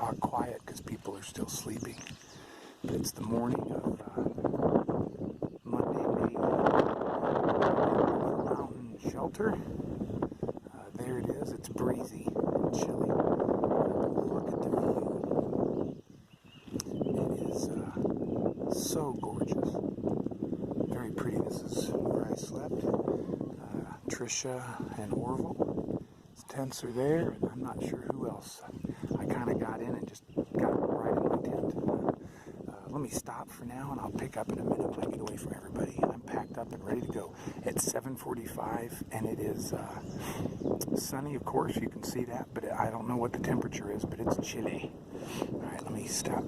lot quiet because people are still sleeping. But it's the morning of Monday, May Overmountain shelter. There it is. It's breezy and chilly. Look at the view. It is so gorgeous. Very pretty. This is where I slept. Trisha and Orville. His tents are there, and I'm not sure who else. I kind of got in and just got right in my tent. Let me stop for now, and I'll pick up in a minute when I get away from everybody. I'm packed up and ready to go. It's 7:45, and it is sunny, of course. You can see that, but I don't know what the temperature is, but it's chilly. All right, let me stop.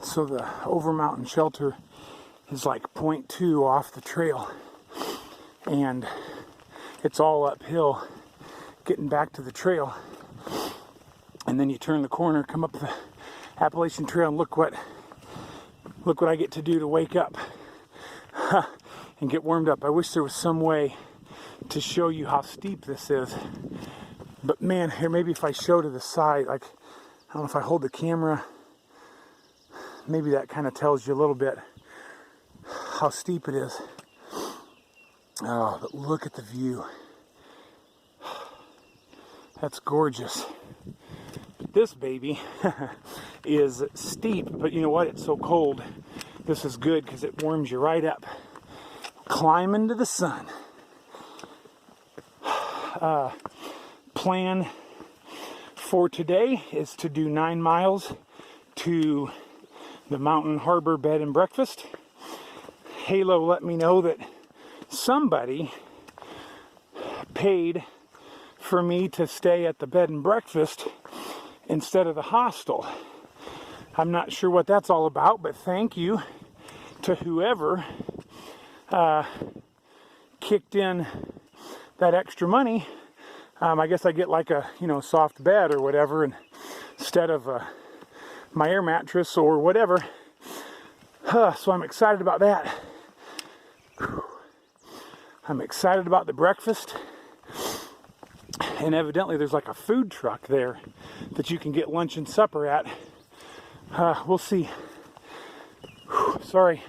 So the Overmountain shelter is like 0.2 off the trail, and it's all uphill getting back to the trail. And then you turn the corner, come up the Appalachian Trail, and look what I get to do to wake up and get warmed up. I wish there was some way to show you how steep this is, but man, here, maybe if I show to the side, like, I don't know if I hold the camera, maybe that kind of tells you a little bit how steep it is. Oh, but look at the view. That's gorgeous. But this baby is steep, but you know what? It's so cold. This is good because it warms you right up. Climb into the sun. Plan for today is to do 9 miles to the Mountain Harbour bed and breakfast. Halo let me know that somebody paid for me to stay at the bed and breakfast instead of the hostel. I'm not sure what that's all about, but thank you to whoever kicked in that extra money. I guess I get like a, soft bed or whatever instead of my air mattress or whatever. So I'm excited about that. I'm excited about the breakfast. And evidently there's like a food truck there that you can get lunch and supper at. We'll see. Sorry.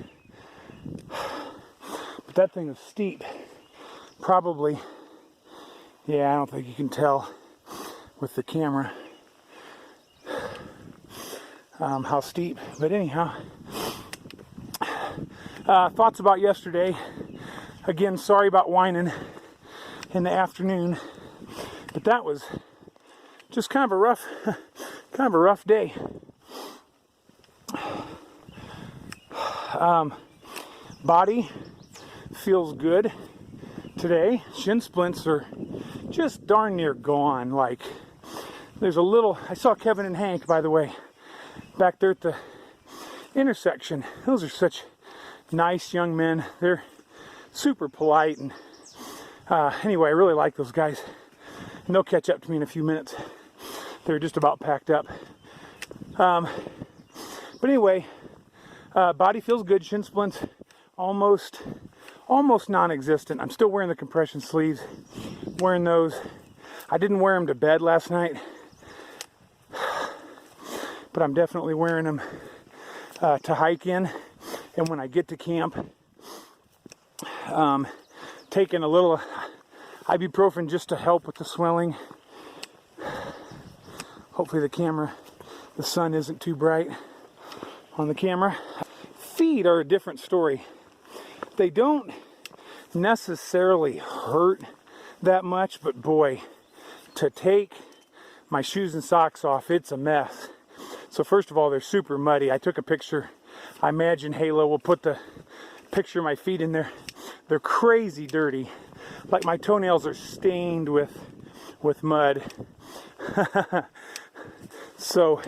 But that thing is steep. Probably. Yeah, I don't think you can tell with the camera how steep. But anyhow, thoughts about yesterday. Again, sorry about whining in the afternoon, but that was just kind of a rough day. Body feels good today. Shin splints are just darn near gone. Like, there's a little, I saw Kevin and Hank, by the way, back there at the intersection. Those are such nice young men. They're super polite, and anyway, I really like those guys, and they'll catch up to me in a few minutes. They're just about packed up. But anyway, body feels good. Shin splints almost non-existent. I'm still wearing the compression sleeves, wearing those. I didn't wear them to bed last night, but I'm definitely wearing them to hike in, and when I get to camp, taking a little ibuprofen just to help with the swelling. Hopefully the sun isn't too bright on the camera. Feet are a different story. They don't necessarily hurt that much, but boy, to take my shoes and socks off, it's a mess. So first of all, they're super muddy. I took a picture. I imagine Halo will put the picture of my feet in there. They're crazy dirty. Like my toenails are stained with mud. So,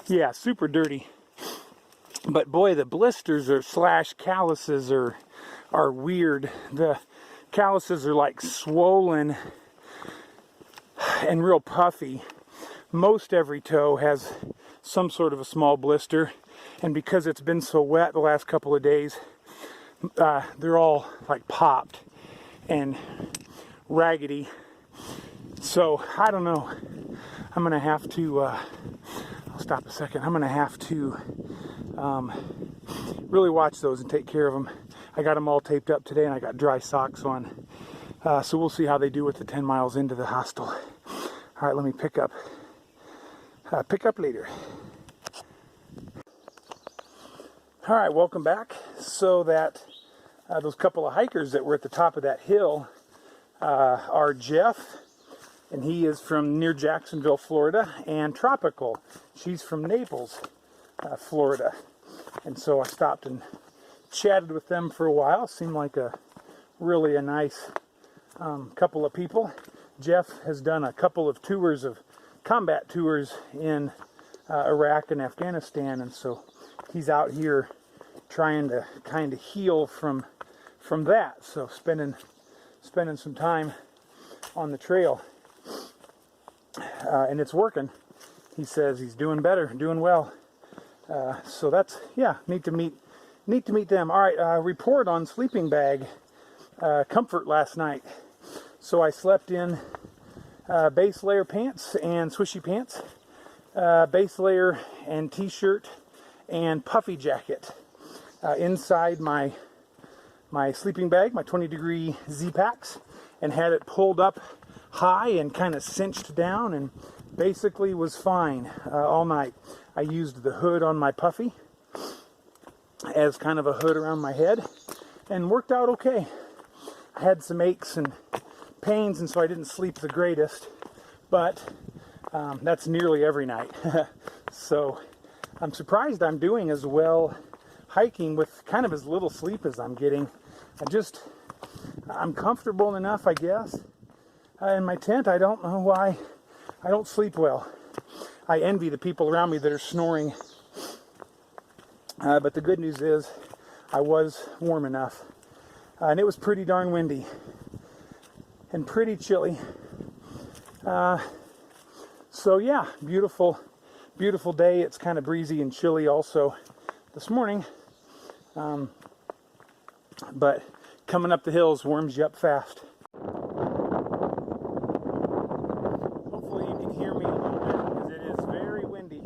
yeah, super dirty. But boy, the blisters / calluses are weird. The calluses are like swollen and real puffy. Most every toe has some sort of a small blister, and because it's been so wet the last couple of days, they're all like popped and raggedy. So I don't know. I'm gonna have to. I'll stop a second. I'm gonna have to really watch those and take care of them. I got them all taped up today, and I got dry socks on. So we'll see how they do with the 10 miles into the hostel. All right, let me pick up later. All right, welcome back. So that those couple of hikers that were at the top of that hill are Jeff, and he is from near Jacksonville, Florida, and Tropical. She's from Naples, Florida. And so I stopped and chatted with them for a while. Seemed like a nice couple of people. Jeff has done a couple of combat tours in Iraq and Afghanistan, and so he's out here trying to kind of heal from that. So spending some time on the trail, and it's working. He says he's doing better, doing well. So that's, yeah, neat to meet them. All right, report on sleeping bag comfort last night. So I slept in base layer pants and swishy pants, base layer and t-shirt and puffy jacket inside my sleeping bag, my 20-degree Z-Packs, and had it pulled up high and kind of cinched down, and basically was fine all night. I used the hood on my puffy as kind of a hood around my head, and worked out okay. I had some aches and pains, and so I didn't sleep the greatest, but that's nearly every night. So I'm surprised I'm doing as well hiking with kind of as little sleep as I'm getting. I'm comfortable enough, I guess. In my tent, I don't know why I don't sleep well. I envy the people around me that are snoring. But the good news is I was warm enough. And it was pretty darn windy and pretty chilly. So yeah, beautiful day. It's kind of breezy and chilly also this morning. But coming up the hills warms you up fast. Hopefully you can hear me a little bit because it is very windy.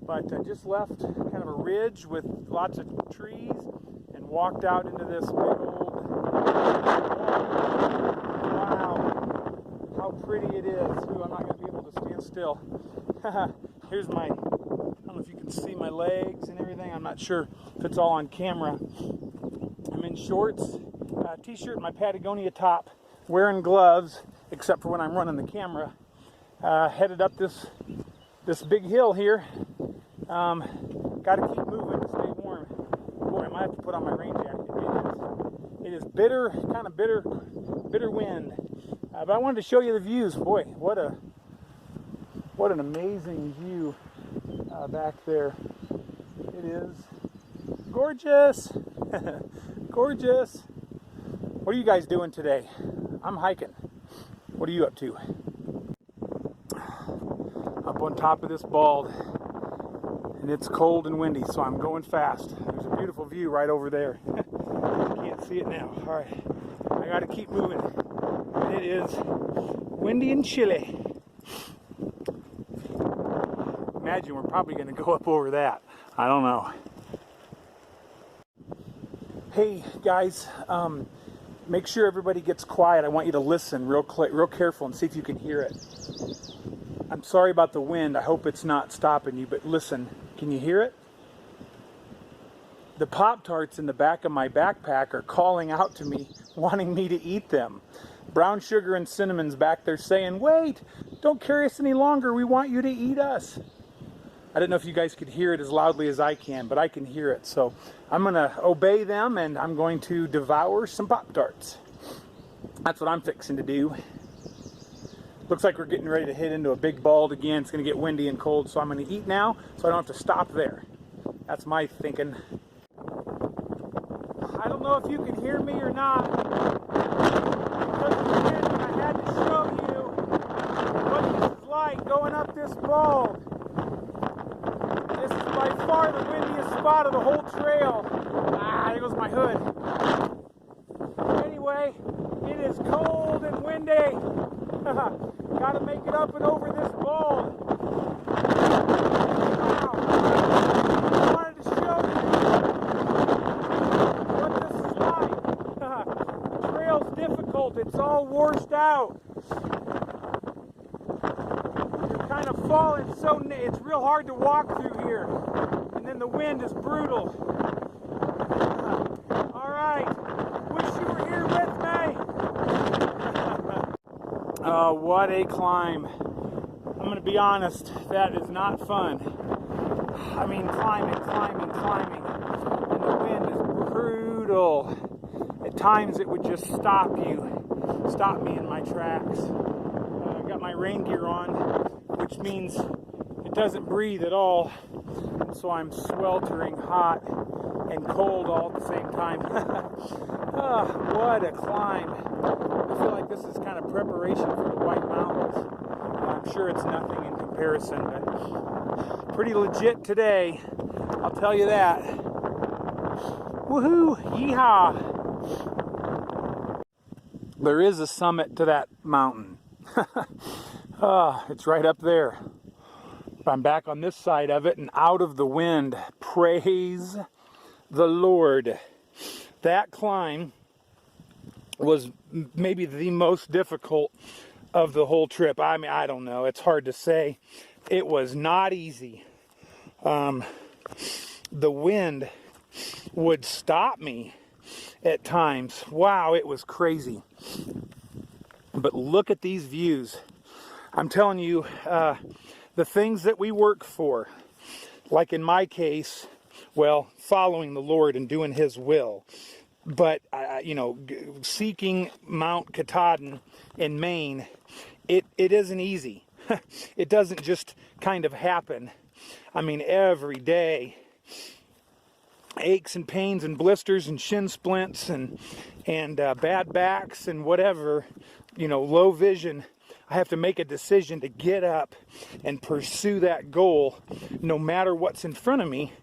But I just left kind of a ridge with lots of trees and walked out into this big old... Wow, how pretty it is. Ooh, I'm not going to be able to stand still. Here's my... I don't know if you can see my legs and everything. I'm not sure if it's all on camera. I'm in shorts, t-shirt, and my Patagonia top, wearing gloves, except for when I'm running the camera. Headed up this big hill here. Got to keep moving to stay warm. Boy, I might have to put on my rain jacket. It is bitter, kind of bitter wind. But I wanted to show you the views. Boy, what an amazing view back there. It is gorgeous. Gorgeous. What are you guys doing today? I'm hiking. What are you up to? Up on top of this bald, and it's cold and windy, so I'm going fast. There's a beautiful view right over there. You can't see it now. All right, I got to keep moving. And it is windy and chilly. Imagine we're probably going to go up over that. I don't know. Hey guys, make sure everybody gets quiet. I want you to listen real careful and see if you can hear it. I'm sorry about the wind. I hope it's not stopping you, but listen. Can you hear it? The Pop-Tarts in the back of my backpack are calling out to me, wanting me to eat them. Brown Sugar and Cinnamon's back there saying, "Wait, don't carry us any longer. We want you to eat us." I don't know if you guys could hear it as loudly as I can, but I can hear it. So I'm going to obey them, and I'm going to devour some Pop-Tarts. That's what I'm fixing to do. Looks like we're getting ready to hit into a big bald again. It's going to get windy and cold, so I'm going to eat now so I don't have to stop there. That's my thinking. I don't know if you can hear me or not. Because of the wind, I had to show you what this is like going up this bald. This is by far the windiest spot of the whole trail. There goes my hood. Anyway, it is cold and windy. Gotta make it up and over this bald. Wow. I wanted to show you what this is like. The trail's difficult. It's all washed out. You're kind of falling, so it's real hard to walk through here. And then the wind is brutal. All right. Wish you were here with me. Oh, what a climb. I'm going to be honest, that is not fun. I mean, climbing. And the wind is brutal. At times it would just stop me in my tracks. I've got my rain gear on, which means it doesn't breathe at all. So I'm sweltering hot and cold all at the same time. Oh, what a climb. I feel like this is kind of preparation for the White Mountains. I'm sure it's nothing in comparison, but pretty legit today, I'll tell you that. Woohoo! Yeehaw! There is a summit to that mountain. It's right up there. I'm back on this side of it and out of the wind. Praise the Lord. That climb was maybe the most difficult of the whole trip. I mean, I don't know. It's hard to say. It was not easy. The wind would stop me at times. Wow, it was crazy. But look at these views. I'm telling you, the things that we work for, like in my case, well, following the Lord and doing His will. But, seeking Mount Katahdin in Maine, it isn't easy. It doesn't just kind of happen. I mean, every day, aches and pains and blisters and shin splints and bad backs and whatever, low vision. I have to make a decision to get up and pursue that goal no matter what's in front of me.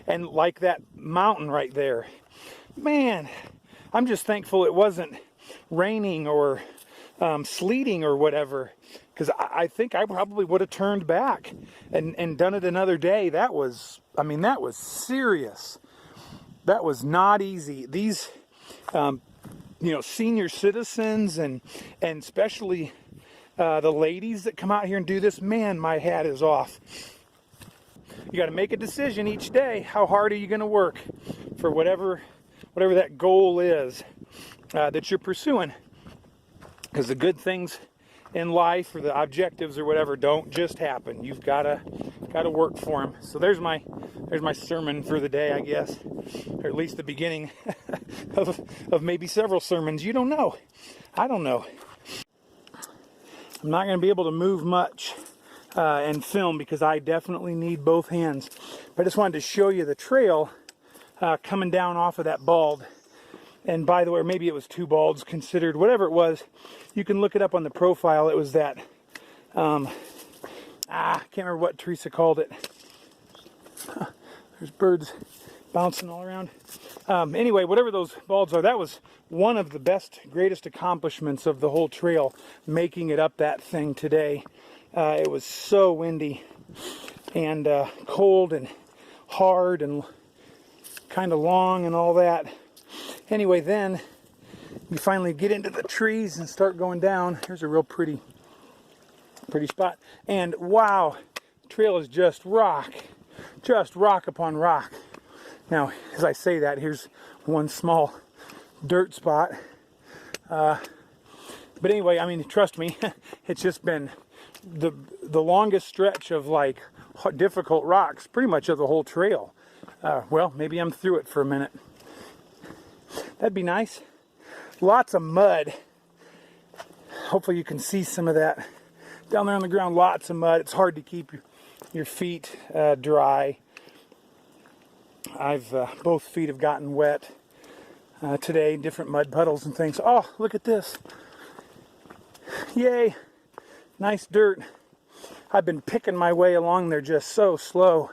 And like that mountain right there, man, I'm just thankful it wasn't raining or sleeting or whatever, because I think I probably would have turned back and done it another day. That was serious. That was not easy. These, senior citizens and especially the ladies that come out here and do this, man, my hat is off. You got to make a decision each day. How hard are you going to work for whatever that goal is that you're pursuing? Because the good things in life or the objectives or whatever don't just happen. You've got to work for them. So there's my sermon for the day, I guess, or at least the beginning of maybe several sermons. You don't know. I don't know. I'm not going to be able to move much and film because I definitely need both hands. But I just wanted to show you the trail coming down off of that bald. And by the way, maybe it was two balds considered, whatever it was. You can look it up on the profile. It was that, I can't remember what Teresa called it. There's birds bouncing all around. Anyway, whatever those balds are, that was one of the best, greatest accomplishments of the whole trail, making it up that thing today. It was so windy and cold and hard and kind of long and all that. Anyway, then you finally get into the trees and start going down. Here's a real pretty spot. And wow, the trail is just rock upon rock. Now, as I say that, here's one small dirt spot. But anyway, I mean, trust me, it's just been the longest stretch of like difficult rocks, pretty much of the whole trail. Well, maybe I'm through it for a minute. That'd be nice. Lots of mud. Hopefully you can see some of that. Down there on the ground, lots of mud. It's hard to keep your feet dry. Both feet have gotten wet today, different mud puddles and things. Oh, look at this. Yay. Nice dirt. I've been picking my way along there just so slow.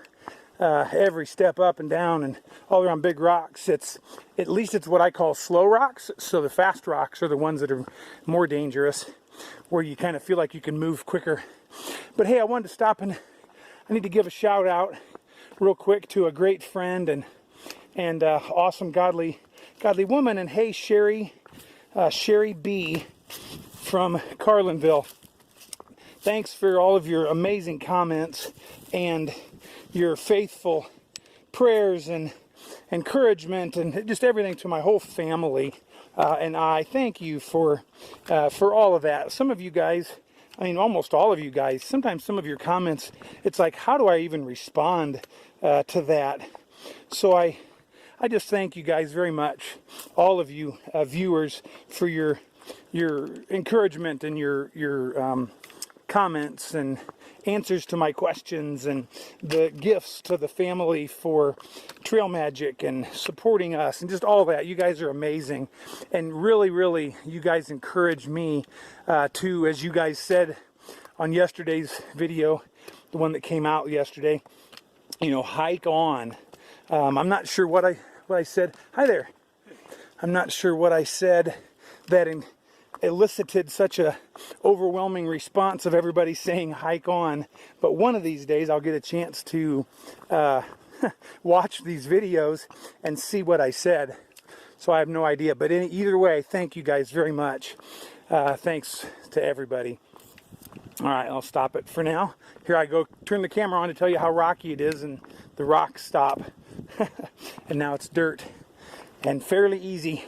Every step up and down and all around big rocks. At least it's what I call slow rocks. So the fast rocks are the ones that are more dangerous. where you kind of feel like you can move quicker. But hey, I wanted to stop and I need to give a shout out real quick to a great friend and awesome godly woman. And hey, Sherry B from Carlinville. Thanks for all of your amazing comments and your faithful prayers and encouragement and just everything to my whole family. And I thank you for all of that. Some of you guys, I mean, almost all of you guys, sometimes some of your comments, it's like, how do I even respond to that? So I just thank you guys very much, all of you viewers, for your encouragement and your comments and answers to my questions and the gifts to the family for Trail Magic and supporting us and just all that. You guys are amazing, and really you guys encourage me to, as you guys said on yesterday's video, the one that came out yesterday, you know, hike on. I'm not sure what I said. Hi there. I'm not sure what I said that elicited such a overwhelming response of everybody saying hike on, but one of these days I'll get a chance to watch these videos and see what I said. So I have no idea, but either way, thank you guys very much. Thanks to everybody. All right, I'll stop it for now. Here I go, turn the camera on to tell you how rocky it is, and the rocks stop. And now it's dirt and fairly easy.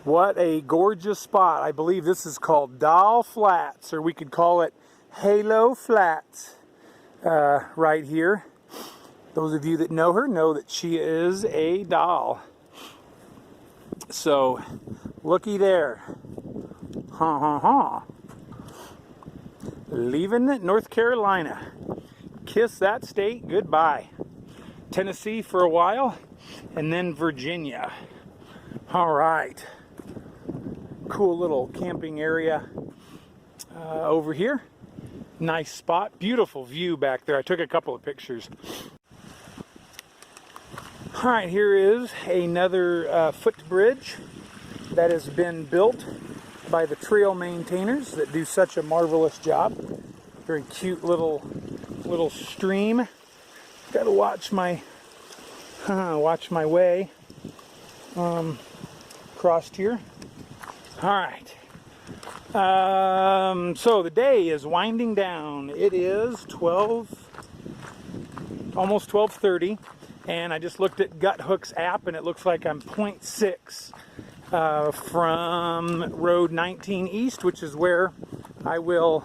What a gorgeous spot. I believe this is called Doll Flats, or we could call it Halo Flats, right here. Those of you that know her know that she is a doll. So, looky there. Leaving North Carolina. Kiss that state goodbye. Tennessee for a while, and then Virginia. All right. Cool little camping area over here. Nice spot. Beautiful view back there. I took a couple of pictures. All right, here is another footbridge that has been built by the trail maintainers that do such a marvelous job. Very cute little stream. Got to watch my way crossed here. All right. So the day is winding down. It is almost 12:30, and I just looked at Guthook's app, and it looks like I'm 0.6 from Road 19 East, which is where I will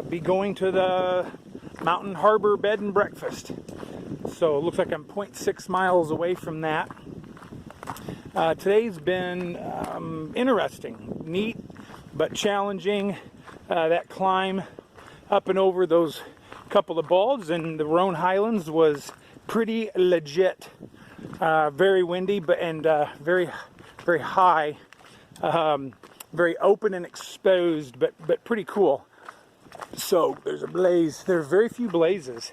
be going to the Mountain Harbour Bed and Breakfast. So it looks like I'm 0.6 miles away from that. Today's been interesting, neat, but challenging. That climb up and over those couple of balds in the Roan Highlands was pretty legit. Very windy, and very high, very open and exposed, but pretty cool. So there's a blaze. There are very few blazes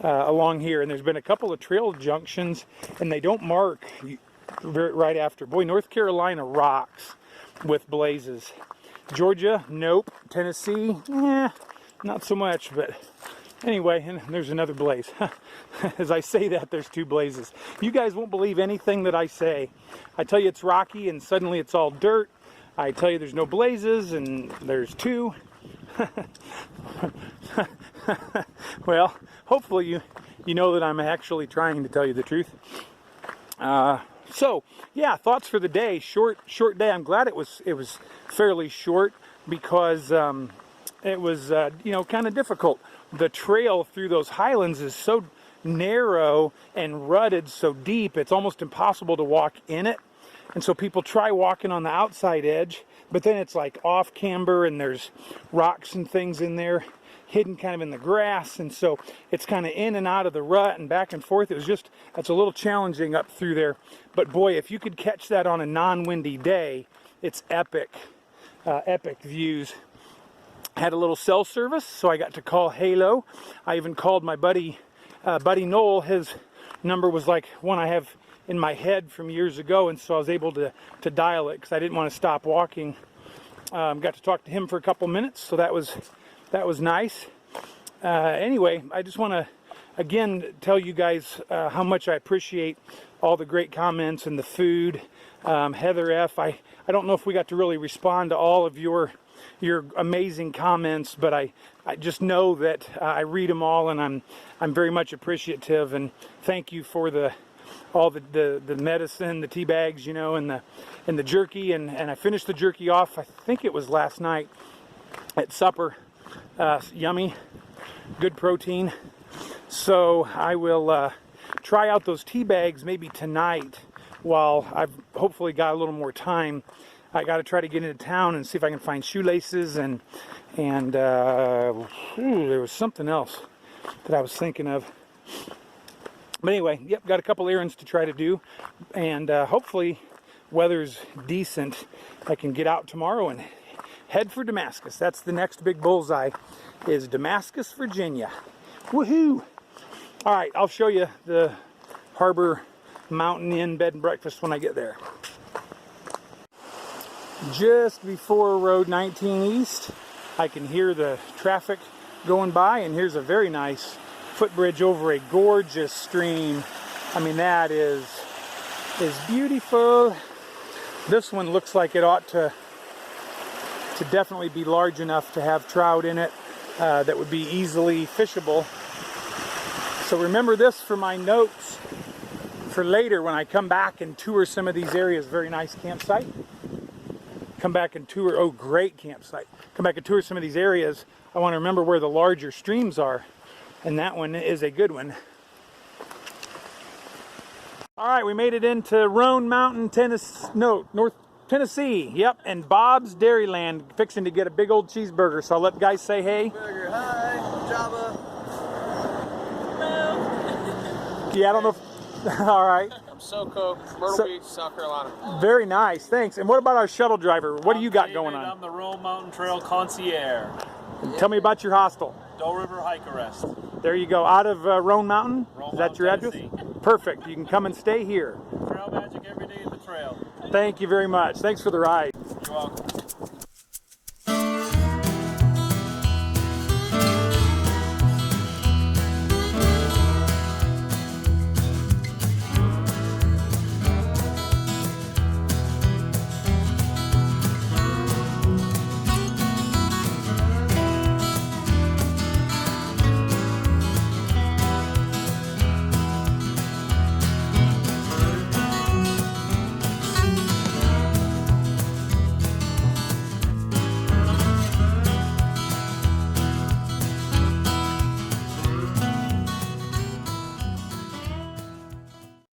along here, and there's been a couple of trail junctions, and they don't mark right after. Boy, North Carolina rocks with blazes. Georgia, nope. Tennessee, not so much, but anyway, and there's another blaze. As I say that, there's two blazes. You guys won't believe anything that I say. I tell you it's rocky, and suddenly it's all dirt. I tell you there's no blazes, and there's two. Well, hopefully you know that I'm actually trying to tell you the truth. So yeah, thoughts for the day. Short day. I'm glad it was fairly short, because it was kind of difficult. The trail through those highlands is so narrow and rutted, so deep, it's almost impossible to walk in it. And so people try walking on the outside edge, but then it's like off camber, and there's rocks and things in there hidden kind of in the grass, and so it's kind of in and out of the rut and back and forth. It's a little challenging up through there, but boy, if you could catch that on a non-windy day, it's epic. Epic views. Had a little cell service, so I got to call Halo. I even called my buddy Noel. His number was like one I have in my head from years ago, and so I was able to dial it, because I didn't want to stop walking Got to talk to him for a couple minutes, so that was nice. Anyway, I just want to again tell you guys how much I appreciate all the great comments and the food. Heather F., I don't know if we got to really respond to all of your amazing comments, but I just know that I read them all, and I'm very much appreciative, and thank you for all the medicine, the tea bags, you know, and the jerky, and I finished the jerky off, I think it was last night at supper. Yummy, good protein. So I will try out those tea bags maybe tonight while I've hopefully got a little more time. I got to try to get into town and see if I can find shoelaces and there was something else that I was thinking of. But anyway, yep, got a couple errands to try to do, and hopefully weather's decent. I can get out tomorrow and head for Damascus. That's the next big bullseye, is Damascus, Virginia. Woohoo! All right, I'll show you the Harbour Mountain Inn bed and breakfast when I get there. Just before Road 19 East, I can hear the traffic going by, and here's a very nice footbridge over a gorgeous stream. I mean, that is beautiful. This one looks like it ought to definitely be large enough to have trout in it that would be easily fishable. So remember this for my notes for later when I come back and tour some of these areas. Very nice campsite. Come back and tour, oh, great campsite. Come back and tour some of these areas. I want to remember where the larger streams are, and that one is a good one. All right, we made it into Roan Mountain, North Tennessee. Yep, and Bob's Dairyland, fixing to get a big old cheeseburger. So I'll let the guys say hey. Burger, hi, Java. Hello. Yeah, I don't know if, all right. I'm SoCo, Myrtle Beach, South Carolina. Very nice, thanks. And what about our shuttle driver? What do you got going on? I'm the Overmountain Trail concierge. Tell me about your hostel. Doe River Hike Arrest. There you go, out of Roan Mountain? Roan Is that your address? Tennessee. Perfect, you can come and stay here. Trail magic every day at the trail. Thank you very much. Thanks for the ride. You're welcome.